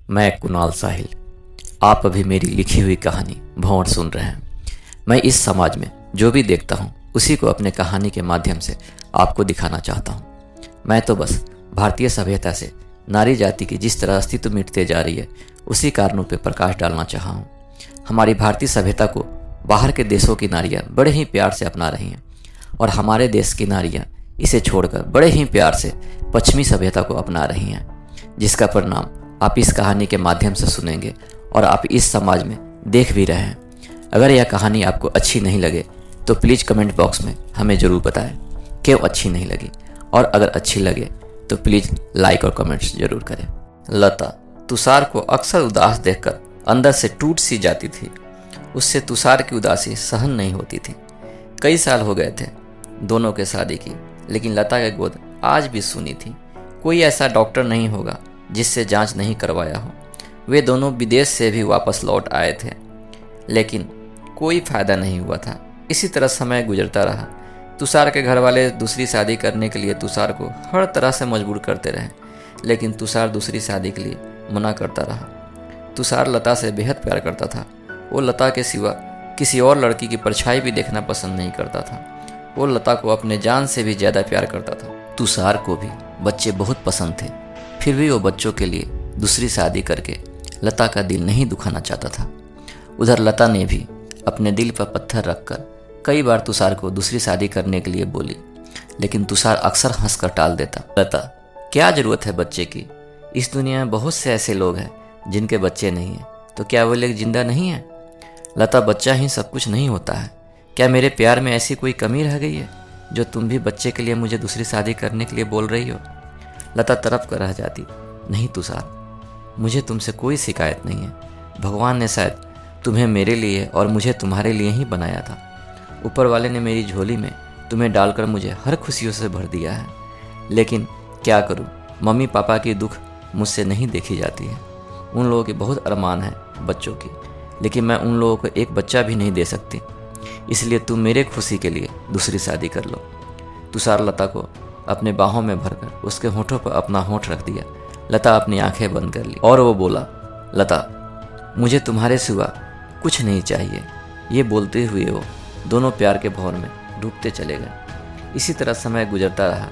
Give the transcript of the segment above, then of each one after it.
मैं कुणाल साहिल। आप अभी मेरी लिखी हुई कहानी भंवर सुन रहे हैं। मैं इस समाज में जो भी देखता हूँ उसी को अपने कहानी के माध्यम से आपको दिखाना चाहता हूँ। मैं तो बस भारतीय सभ्यता से नारी जाति की जिस तरह अस्तित्व मिटते जा रही है उसी कारणों पर प्रकाश डालना चाहा हूँ। हमारी भारतीय सभ्यता को बाहर के देशों की नारियाँ बड़े ही प्यार से अपना रही हैं और हमारे देश की नारियाँ इसे छोड़कर बड़े ही प्यार से पश्चिमी सभ्यता को अपना रही हैं, जिसका परिणाम आप इस कहानी के माध्यम से सुनेंगे और आप इस समाज में देख भी रहे हैं। अगर यह कहानी आपको अच्छी नहीं लगे तो प्लीज़ कमेंट बॉक्स में हमें ज़रूर बताएं क्यों अच्छी नहीं लगी, और अगर अच्छी लगे तो प्लीज़ लाइक और कमेंट्स ज़रूर करें। लता तुषार को अक्सर उदास देखकर अंदर से टूट सी जाती थी। उससे तुषार की उदासी सहन नहीं होती थी। कई साल हो गए थे दोनों के शादी की, लेकिन लता के गोद आज भी सुनी थी। कोई ऐसा डॉक्टर नहीं होगा जिससे जांच नहीं करवाया हो। वे दोनों विदेश से भी वापस लौट आए थे, लेकिन कोई फायदा नहीं हुआ था। इसी तरह समय गुजरता रहा। तुषार के घर वाले दूसरी शादी करने के लिए तुषार को हर तरह से मजबूर करते रहे, लेकिन तुषार दूसरी शादी के लिए मना करता रहा। तुषार लता से बेहद प्यार करता था। वो लता के सिवा किसी और लड़की की परछाई भी देखना पसंद नहीं करता था। वो लता को अपने जान से भी ज़्यादा प्यार करता था। तुषार को भी बच्चे बहुत पसंद थे, फिर भी वो बच्चों के लिए दूसरी शादी करके लता का दिल नहीं दुखाना चाहता था। उधर लता ने भी अपने दिल पर पत्थर रखकर कई बार तुषार को दूसरी शादी करने के लिए बोली, लेकिन तुषार अक्सर हंसकर टाल देता। लता, क्या ज़रूरत है बच्चे की? इस दुनिया में बहुत से ऐसे लोग हैं जिनके बच्चे नहीं हैं, तो क्या वो लोग जिंदा नहीं हैं? लता, बच्चा ही सब कुछ नहीं होता है। क्या मेरे प्यार में ऐसी कोई कमी रह गई है जो तुम भी बच्चे के लिए मुझे दूसरी शादी करने के लिए बोल रही हो? लता तड़प कर रह जाती। नहीं तुषार, मुझे तुमसे कोई शिकायत नहीं है। भगवान ने शायद तुम्हें मेरे लिए और मुझे तुम्हारे लिए ही बनाया था। ऊपर वाले ने मेरी झोली में तुम्हें डालकर मुझे हर खुशियों से भर दिया है, लेकिन क्या करूं, मम्मी पापा की दुख मुझसे नहीं देखी जाती है। उन लोगों के बहुत अरमान है बच्चों की, लेकिन मैं उन लोगों को एक बच्चा भी नहीं दे सकती। इसलिए तुम मेरे खुशी के लिए दूसरी शादी कर लो। तुषार लता को अपने बाहों में भरकर उसके होठों पर अपना होठ रख दिया। लता अपनी आंखें बंद कर ली और वो बोला, लता, मुझे तुम्हारे सिवा कुछ नहीं चाहिए। ये बोलते हुए वो दोनों प्यार के भंवर में डूबते चले गए। इसी तरह समय गुजरता रहा।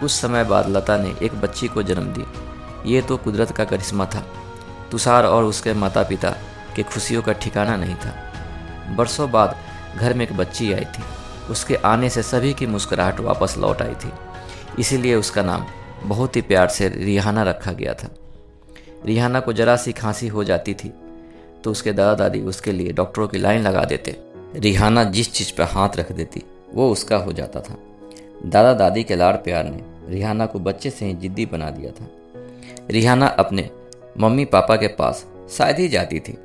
कुछ समय बाद लता ने एक बच्ची को जन्म दी। ये तो कुदरत का करिश्मा था। तुषार और उसके माता पिता के खुशियों का ठिकाना नहीं था। बरसों बाद घर में एक बच्ची आई थी। उसके आने से सभी की मुस्कुराहट वापस लौट आई थी। इसीलिए उसका नाम बहुत ही प्यार से रिहाना रखा गया था। रिहाना को जरा सी खांसी हो जाती थी तो उसके दादा दादी उसके लिए डॉक्टरों की लाइन लगा देते। रिहाना जिस चीज़ पर हाथ रख देती वो उसका हो जाता था। दादा दादी के लाड़ प्यार ने रिहाना को बच्चे से ही जिद्दी बना दिया था। रिहाना अपने मम्मी पापा के पास शायद ही जाती थी।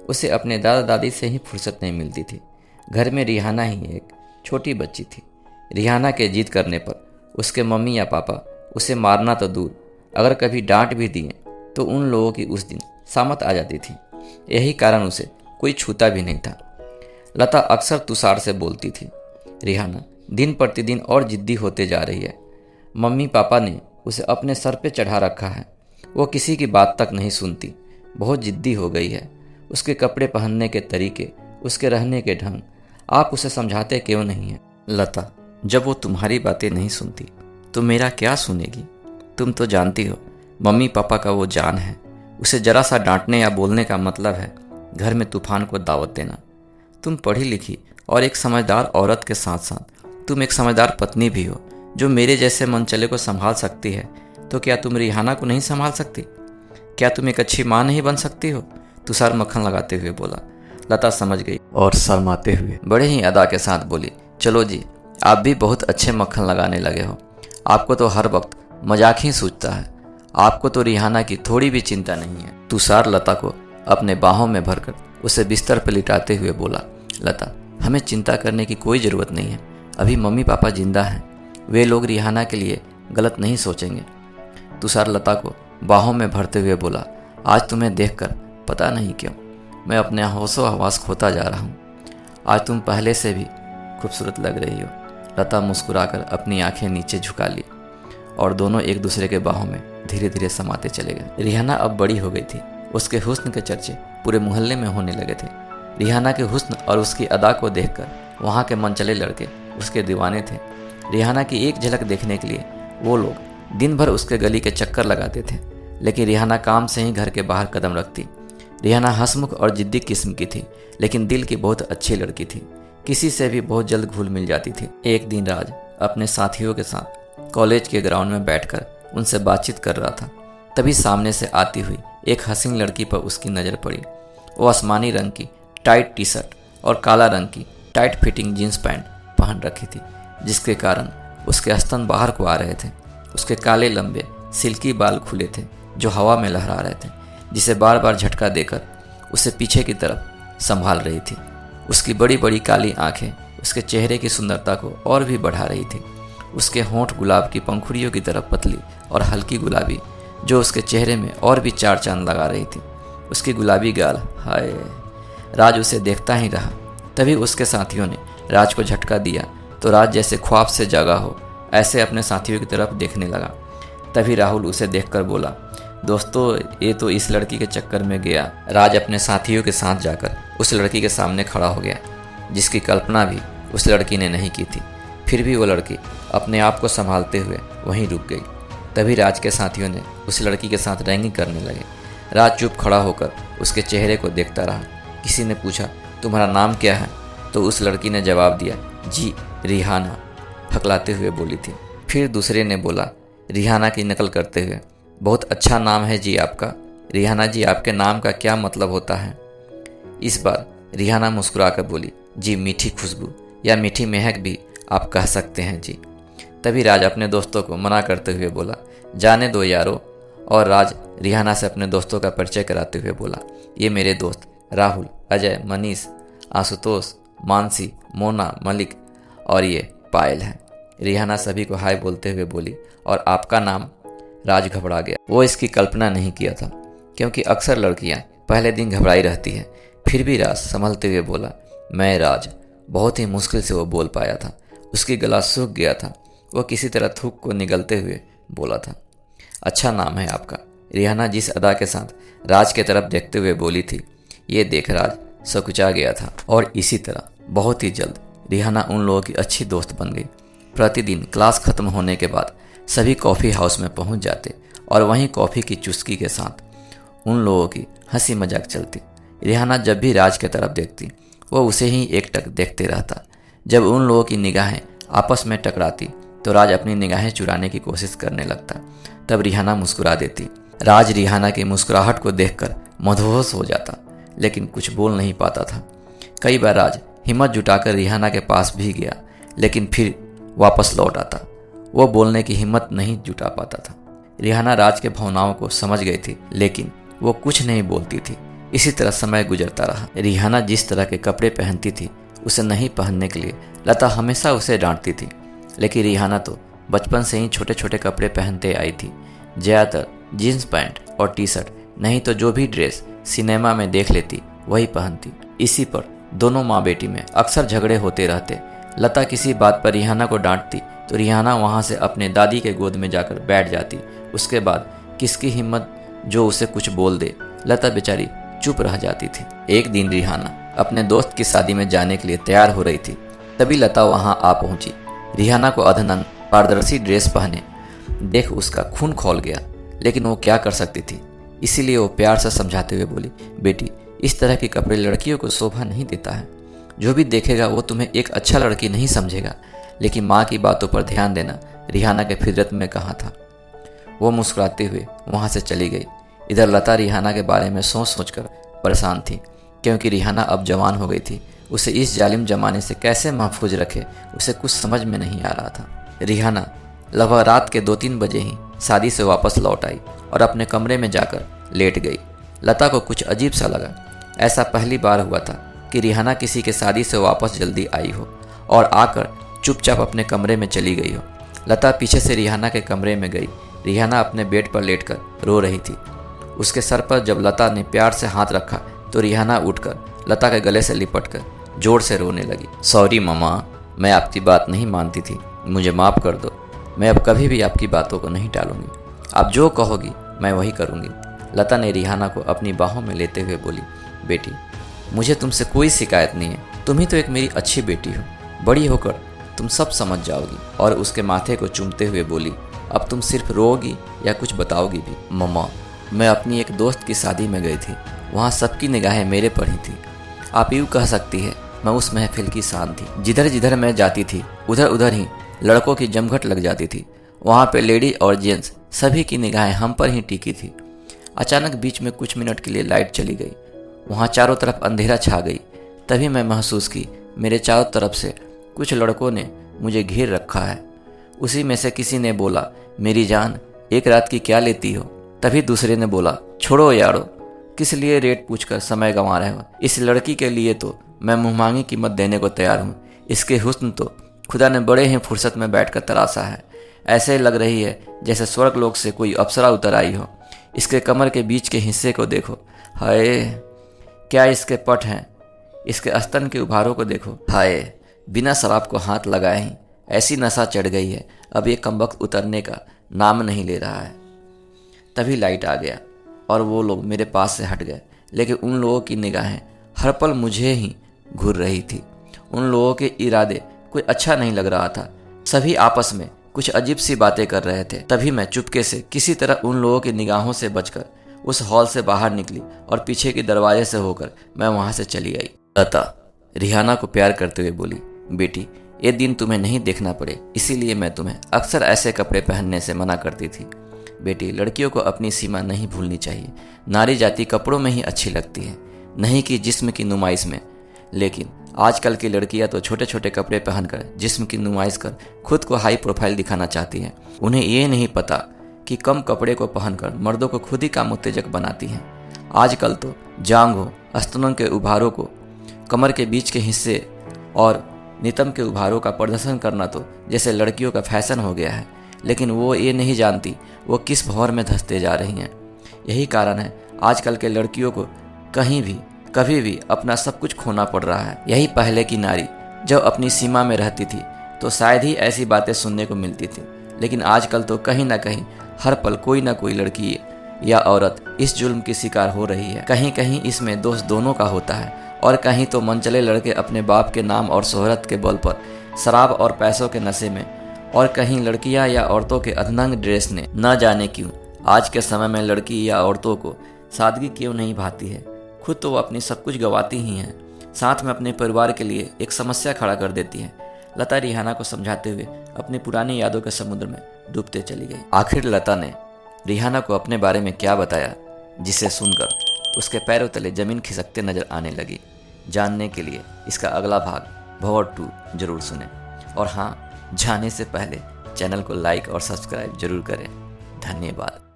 उसे अपने दादा दादी से ही फुर्सत नहीं मिलती थी। घर में रिहाना ही एक छोटी बच्ची थी। रिहाना के जिद करने पर उसके मम्मी या पापा उसे मारना तो दूर, अगर कभी डांट भी दिए तो उन लोगों की उस दिन सामत आ जाती थी। यही कारण उसे कोई छूता भी नहीं था। लता अक्सर तुषार से बोलती थी, रिहाना दिन प्रतिदिन और जिद्दी होते जा रही है। मम्मी पापा ने उसे अपने सर पे चढ़ा रखा है। वो किसी की बात तक नहीं सुनती, बहुत जिद्दी हो गई है। उसके कपड़े पहनने के तरीके, उसके रहने के ढंग, आप उसे समझाते क्यों नहीं हैं? लता, जब वो तुम्हारी बातें नहीं सुनती तो मेरा क्या सुनेगी? तुम तो जानती हो मम्मी पापा का वो जान है। उसे जरा सा डांटने या बोलने का मतलब है घर में तूफान को दावत देना। तुम पढ़ी लिखी और एक समझदार औरत के साथ साथ तुम एक समझदार पत्नी भी हो जो मेरे जैसे मनचले को संभाल सकती है। तो क्या तुम रिहाना को नहीं संभाल सकती? क्या तुम एक अच्छी माँ नहीं बन सकती हो? तुषार मक्खन लगाते हुए बोला। लता समझ गई और शर्माते हुए बड़े ही अदा के साथ बोली, चलो जी, आप भी बहुत अच्छे मक्खन लगाने लगे हो। आपको तो हर वक्त मजाक ही सूझता है। आपको तो रिहाना की थोड़ी भी चिंता नहीं है। तुषार लता को अपने बाहों में भरकर उसे बिस्तर पर लिटाते हुए बोला, लता, हमें चिंता करने की कोई ज़रूरत नहीं है। अभी मम्मी पापा जिंदा हैं। वे लोग रिहाना के लिए गलत नहीं सोचेंगे। तुषार लता को बाहों में भरते हुए बोला, आज तुम्हें देखकर पता नहीं क्यों मैं अपने होशो हवास खोता जा रहा हूँ। आज तुम पहले से भी खूबसूरत लग रही हो। लता मुस्कुराकर अपनी आंखें नीचे झुका ली और दोनों एक दूसरे के बाहों में धीरे धीरे समाते चले गए। रिहाना अब बड़ी हो गई थी उसके हुस्न के चर्चे पूरे मोहल्ले में होने लगे थे। रिहाना के हुस्न और उसकी अदा को देखकर वहाँ के मनचले लड़के उसके दीवाने थे। रिहाना की एक झलक देखने के लिए वो लोग दिन भर उसके गली के चक्कर लगाते थे, लेकिन रिहाना काम से ही घर के बाहर कदम रखती। रिहाना हंसमुख और जिद्दी किस्म की थी, लेकिन दिल की बहुत अच्छी लड़की थी। किसी से भी बहुत जल्द घुल मिल जाती थी। एक दिन राज अपने साथियों के साथ कॉलेज के ग्राउंड में बैठकर उनसे बातचीत कर रहा था। तभी सामने से आती हुई एक हसीन लड़की पर उसकी नज़र पड़ी। वो आसमानी रंग की टाइट टी शर्ट और काला रंग की टाइट फिटिंग जींस पैंट पहन रखी थी, जिसके कारण उसके स्तन बाहर को आ रहे थे। उसके काले लंबे सिल्की बाल खुले थे जो हवा में लहरा रहे थे, जिसे बार बार झटका देकर उसे पीछे की तरफ संभाल रही थी। उसकी बड़ी बड़ी काली आंखें उसके चेहरे की सुंदरता को और भी बढ़ा रही थी। उसके होंठ गुलाब की पंखुड़ियों की तरफ पतली और हल्की गुलाबी, जो उसके चेहरे में और भी चार चांद लगा रही थी। उसकी गुलाबी गाल, हाय! राज उसे देखता ही रहा। तभी उसके साथियों ने राज को झटका दिया तो राज जैसे ख्वाब से जागा हो ऐसे अपने साथियों की तरफ देखने लगा। तभी राहुल उसे देखकर बोला, दोस्तों ये तो इस लड़की के चक्कर में गया। राज अपने साथियों के साथ जाकर उस लड़की के सामने खड़ा हो गया, जिसकी कल्पना भी उस लड़की ने नहीं की थी। फिर भी वो लड़की अपने आप को संभालते हुए वहीं रुक गई। तभी राज के साथियों ने उस लड़की के साथ रैगिंग करने लगे। राज चुप खड़ा होकर उसके चेहरे को देखता रहा। किसी ने पूछा, तुम्हारा नाम क्या है? तो उस लड़की ने जवाब दिया, जी रिहाना, हकलाते हुए बोली थी। फिर दूसरे ने बोला रिहाना की नकल करते हुए, बहुत अच्छा नाम है जी आपका। रिहाना जी, आपके नाम का क्या मतलब होता है? इस बार रिहाना मुस्कुराकर बोली, जी मीठी खुशबू या मीठी महक भी आप कह सकते हैं जी। तभी राज अपने दोस्तों को मना करते हुए बोला, जाने दो यारो। और राज रिहाना से अपने दोस्तों का परिचय कराते हुए बोला, ये मेरे दोस्त राहुल, अजय, मनीष, आशुतोष, मानसी, मोना, मलिक और ये पायल है। रिहाना सभी को हाय बोलते हुए बोली, और आपका नाम? राज घबरा गया। वो इसकी कल्पना नहीं किया था, क्योंकि अक्सर लड़कियां पहले दिन घबराई रहती हैं। फिर भी राज संभलते हुए बोला, मैं राज। बहुत ही मुश्किल से वो बोल पाया था। उसकी गला सूख गया था। वो किसी तरह थूक को निगलते हुए बोला था, अच्छा नाम है आपका। रिहाना जिस अदा के साथ राज के तरफ देखते हुए बोली थी, ये देख राज सकुचा गया था। और इसी तरह बहुत ही जल्द रिहाना उन लोगों की अच्छी दोस्त बन गई। प्रतिदिन क्लास खत्म होने के बाद सभी कॉफ़ी हाउस में पहुंच जाते और वहीं कॉफ़ी की चुस्की के साथ उन लोगों की हंसी मजाक चलती। रिहाना जब भी राज की तरफ देखती वो उसे ही एकटक देखते रहता। जब उन लोगों की निगाहें आपस में टकराती तो राज अपनी निगाहें चुराने की कोशिश करने लगता। तब रिहाना मुस्कुरा देती। राज रिहाना की मुस्कुराहट को देखकर मदहोश हो जाता, लेकिन कुछ बोल नहीं पाता था। कई बार राज हिम्मत जुटाकर रिहाना के पास भी गया, लेकिन फिर वापस लौट आता। वो बोलने की हिम्मत नहीं जुटा पाता था। रिहाना राज के भावनाओं को समझ गई थी, लेकिन वो कुछ नहीं बोलती थी। इसी तरह समय गुजरता रहा। रिहाना जिस तरह के कपड़े पहनती थी उसे नहीं पहनने के लिए लता हमेशा उसे डांटती थी, लेकिन रिहाना तो बचपन से ही छोटे छोटे कपड़े पहनते आई थी। ज़्यादातर जीन्स पैंट और टी शर्ट, नहीं तो जो भी ड्रेस सिनेमा में देख लेती वही पहनती। इसी पर दोनों माँ बेटी में अक्सर झगड़े होते रहते। लता किसी बात पर रिहाना को डांटती तो रिहाना वहाँ से अपने दादी के गोद में जाकर बैठ जाती। उसके बाद किसकी हिम्मत जो उसे कुछ बोल दे। लता बेचारी चुप रह जाती थी। एक दिन रिहाना अपने दोस्त की शादी में जाने के लिए तैयार हो रही थी। तभी लता वहाँ आ पहुंची। रिहाना को अधनंग पारदर्शी ड्रेस पहने देख उसका खून खौल गया, लेकिन वो क्या कर सकती थी। इसीलिए वो प्यार से समझाते हुए बोली, बेटी इस तरह के कपड़े लड़कियों को शोभा नहीं देता है। जो भी देखेगा वो तुम्हें एक अच्छा लड़की नहीं समझेगा। लेकिन माँ की बातों पर ध्यान देना रिहाना के फितरत में कहाँ था। वो मुस्कुराते हुए वहाँ से चली गई। इधर लता रिहाना के बारे में सोच सोचकर परेशान थी, क्योंकि रिहाना अब जवान हो गई थी। उसे इस जालिम जमाने से कैसे महफूज रखे उसे कुछ समझ में नहीं आ रहा था। रिहाना लगभग रात के 2-3 बजे ही शादी से वापस लौट आई और अपने कमरे में जाकर लेट गई। लता को कुछ अजीब सा लगा। ऐसा पहली बार हुआ था कि रिहाना किसी के शादी से वापस जल्दी आई हो और आकर चुपचाप अपने कमरे में चली गई हो। लता पीछे से रिहाना के कमरे में गई। रिहाना अपने बेड पर लेटकर रो रही थी। उसके सर पर जब लता ने प्यार से हाथ रखा तो रिहाना उठकर लता के गले से लिपटकर जोर से रोने लगी। सॉरी मम्मा, मैं आपकी बात नहीं मानती थी, मुझे माफ़ कर दो। मैं अब कभी भी आपकी बातों को नहीं टालूंगी। आप जो कहोगी मैं वही करूंगी। लता ने रिहाना को अपनी बाहों में लेते हुए बोली, बेटी मुझे तुमसे कोई शिकायत नहीं है, तुम ही तो एक मेरी अच्छी बेटी हो, बड़ी होकर तुम सब समझ जाओगी। और उसके माथे को चूमते हुए बोली, अब तुम सिर्फ रोओगी या कुछ बताओगी भी? मम्मा, मैं अपनी एक दोस्त की शादी में गई थी, वहाँ सबकी निगाहें मेरे पर ही थी। आप यूँ कह सकती है मैं उस महफिल की शान थी। जिधर जिधर मैं जाती थी उधर उधर ही लड़कों की जमघट लग जाती थी। वहाँ पे लेडी और जेंट्स सभी की निगाहें हम पर ही टिकी थी। अचानक बीच में कुछ मिनट के लिए लाइट चली गई, वहाँ चारों तरफ अंधेरा छा गई। तभी मैं महसूस की मेरे चारों तरफ से कुछ लड़कों ने मुझे घेर रखा है। उसी में से किसी ने बोला, मेरी जान एक रात की क्या लेती हो? तभी दूसरे ने बोला, छोड़ो यारो, किस लिए रेट पूछकर समय गंवा रहे हो? इस लड़की के लिए तो मैं मुँहमांगी कीमत देने को तैयार हूँ। इसके हुस्न तो खुदा ने बड़े ही फुर्सत में बैठकर तराशा है। ऐसे लग रही है जैसे स्वर्ग लोक से कोई अप्सरा उतर आई हो। इसके कमर के बीच के हिस्से को देखो, हाय क्या इसके पट हैं। इसके स्तन के उभारों को देखो, हाय बिना शराब को हाथ लगाए ही ऐसी नशा चढ़ गई है, अब ये कमबख्त उतरने का नाम नहीं ले रहा है। तभी लाइट आ गया और वो लोग मेरे पास से हट गए, लेकिन उन लोगों की निगाहें हर पल मुझे ही घूर रही थी। उन लोगों के इरादे कोई अच्छा नहीं लग रहा था। सभी आपस में कुछ अजीब सी बातें कर रहे थे। तभी मैं चुपके से किसी तरह उन लोगों की निगाहों से बचकर उस हॉल से बाहर निकली और पीछे के दरवाजे से होकर मैं वहां से चली आई। लता रिहाना को प्यार करते हुए बोली, बेटी ये दिन तुम्हें नहीं देखना पड़े, इसीलिए मैं तुम्हें अक्सर ऐसे कपड़े पहनने से मना करती थी। बेटी लड़कियों को अपनी सीमा नहीं भूलनी चाहिए। नारी जाति कपड़ों में ही अच्छी लगती है, नहीं कि जिस्म की नुमाइश में। लेकिन आजकल की लड़कियां तो छोटे छोटे कपड़े पहनकर जिस्म की नुमाइश कर खुद को हाई प्रोफाइल दिखाना चाहती हैं। उन्हें ये नहीं पता कि कम कपड़े को पहनकर मर्दों को खुद ही काम उत्तेजक बनाती हैं। आजकल तो जांघों, स्तनों के उभारों को, कमर के बीच के हिस्से और नितंब के उभारों का प्रदर्शन करना तो जैसे लड़कियों का फैशन हो गया है। लेकिन वो ये नहीं जानती वो किस भंवर में धंसते जा रही हैं। यही कारण है आजकल के लड़कियों को कहीं भी कभी भी अपना सब कुछ खोना पड़ रहा है। यही पहले की नारी जब अपनी सीमा में रहती थी तो शायद ही ऐसी बातें सुनने को मिलती थी। लेकिन आजकल तो कहीं ना कहीं हर पल कोई ना कोई लड़की या औरत इस जुल्म की शिकार हो रही है। कहीं कहीं इसमें दोष दोनों का होता है और कहीं तो मनचले लड़के अपने बाप के नाम और शोहरत के बल पर शराब और पैसों के नशे में, और कहीं लड़कियां या औरतों के अधनंग ड्रेस ने न जाने क्यों आज के समय में लड़की या औरतों को सादगी क्यों नहीं भाती है। खुद तो वो अपनी सब कुछ गंवाती ही हैं, साथ में अपने परिवार के लिए एक समस्या खड़ा कर देती हैं। लता रिहाना को समझाते हुए अपनी पुरानी यादों के समुद्र में डूबते चली गई। आखिर लता ने रिहाना को अपने बारे में क्या बताया जिसे सुनकर उसके पैरों तले जमीन खिसकते नजर आने लगी। जानने के लिए इसका अगला भाग भंवर 2 जरूर सुने। और हाँ, जाने से पहले चैनल को लाइक और सब्सक्राइब जरूर करें। धन्यवाद।